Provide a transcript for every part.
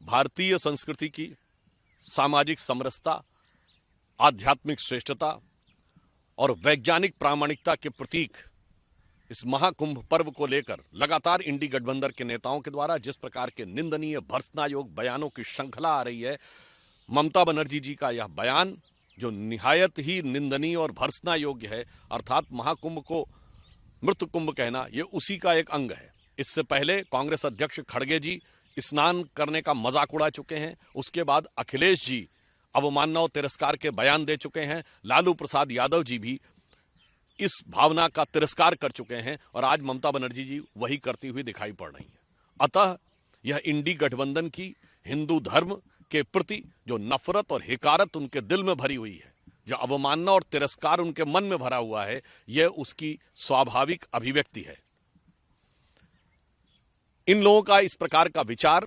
भारतीय संस्कृति की सामाजिक समरसता, आध्यात्मिक श्रेष्ठता और वैज्ञानिक प्रामाणिकता के प्रतीक इस महाकुंभ पर्व को लेकर लगातार इंडी गठबंधन के नेताओं के द्वारा जिस प्रकार के निंदनीय भर्त्सनायोग बयानों की श्रृंखला आ रही है, ममता बनर्जी जी का यह बयान जो निहायत ही निंदनीय और भर्त्सना योग्य है, अर्थात महाकुंभ को मृत कुंभ कहना, यह उसी का एक अंग है। इससे पहले कांग्रेस अध्यक्ष खड़गे जी स्नान करने का मजाक उड़ा चुके हैं। उसके बाद अखिलेश जी अवमानना और तिरस्कार के बयान दे चुके हैं। लालू प्रसाद यादव जी भी इस भावना का तिरस्कार कर चुके हैं और आज ममता बनर्जी जी वही करती हुई दिखाई पड़ रही हैं। अतः यह इंडी गठबंधन की हिंदू धर्म के प्रति जो नफरत और हिकारत उनके दिल में भरी हुई है, जो अवमानना और तिरस्कार उनके मन में भरा हुआ है, यह उसकी स्वाभाविक अभिव्यक्ति है। इन लोगों का इस प्रकार का विचार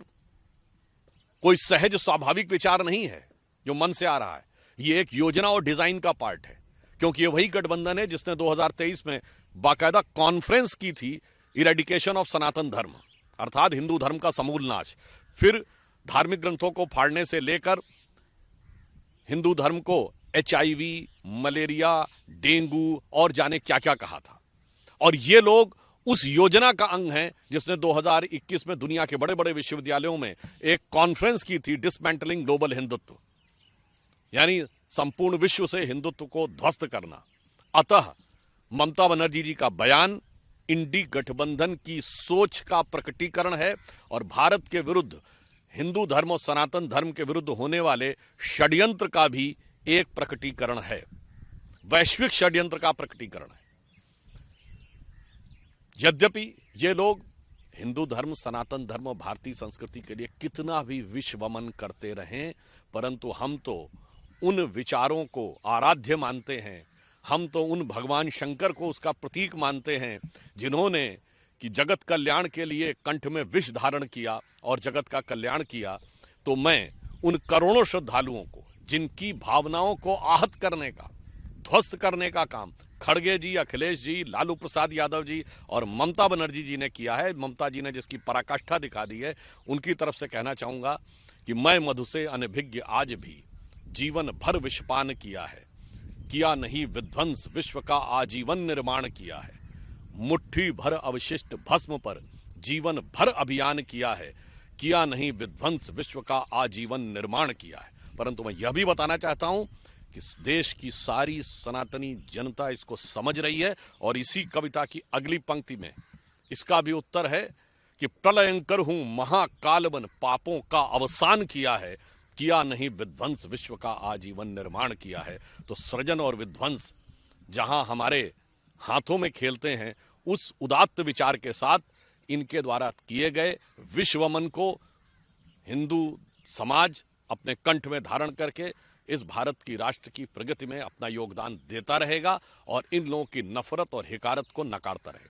कोई सहज स्वाभाविक विचार नहीं है जो मन से आ रहा है। यह एक योजना और डिजाइन का पार्ट है, क्योंकि ये वही गठबंधन है जिसने 2023 में बाकायदा कॉन्फ्रेंस की थी इरेडिकेशन ऑफ सनातन धर्म, अर्थात हिंदू धर्म का समूल नाश। फिर धार्मिक ग्रंथों को फाड़ने से लेकर हिंदू धर्म को HIV, मलेरिया, डेंगू और जाने क्या क्या कहा था। और ये लोग उस योजना का अंग हैं जिसने 2021 में दुनिया के बड़े बड़े विश्वविद्यालयों में एक कॉन्फ्रेंस की थी, डिसमेंटलिंग ग्लोबल हिंदुत्व, यानी संपूर्ण विश्व से हिंदुत्व को ध्वस्त करना। अतः ममता बनर्जी जी का बयान इंडी गठबंधन की सोच का प्रकटीकरण है और भारत के विरुद्ध, हिंदू धर्म और सनातन धर्म के विरुद्ध होने वाले षड्यंत्र का भी एक प्रकटीकरण है, वैश्विक षड्यंत्र का प्रकटीकरण है। यद्यपि ये लोग हिंदू धर्म, सनातन धर्म और भारतीय संस्कृति के लिए कितना भी विश्वमन करते रहें, परंतु हम तो उन विचारों को आराध्य मानते हैं, हम तो उन भगवान शंकर को उसका प्रतीक मानते हैं जिन्होंने कि जगत कल्याण के लिए कंठ में विष धारण किया और जगत का कल्याण किया। तो मैं उन करोड़ों श्रद्धालुओं को जिनकी भावनाओं को आहत करने का, ध्वस्त करने का काम खड़गे जी, अखिलेश जी, लालू प्रसाद यादव जी और ममता बनर्जी जी ने किया है, ममता जी ने जिसकी पराकाष्ठा दिखा दी है, उनकी तरफ से कहना चाहूंगा कि मैं मधु से अनभिज्ञ आज भी जीवन भर विषपान किया है, किया नहीं विध्वंस विश्व का आजीवन निर्माण किया है, मुट्ठी भर अवशिष्ट भस्म पर जीवन भर अभियान किया है, किया नहीं विध्वंस विश्व का आजीवन निर्माण किया है। परंतु मैं यह भी बताना चाहता हूं कि इस देश की सारी सनातनी जनता इसको समझ रही है और इसी कविता की अगली पंक्ति में इसका भी उत्तर है कि प्रलयंकर हूं महाकाल बन पापों का अवसान किया है, किया नहीं विध्वंस विश्व का आजीवन निर्माण किया है। तो सृजन और विध्वंस जहां हमारे हाथों में खेलते हैं, उस उदात्त विचार के साथ इनके द्वारा किए गए विश्वमन को हिंदू समाज अपने कंठ में धारण करके इस भारत की राष्ट्र की प्रगति में अपना योगदान देता रहेगा और इन लोगों की नफरत और हिकारत को नकारता रहेगा।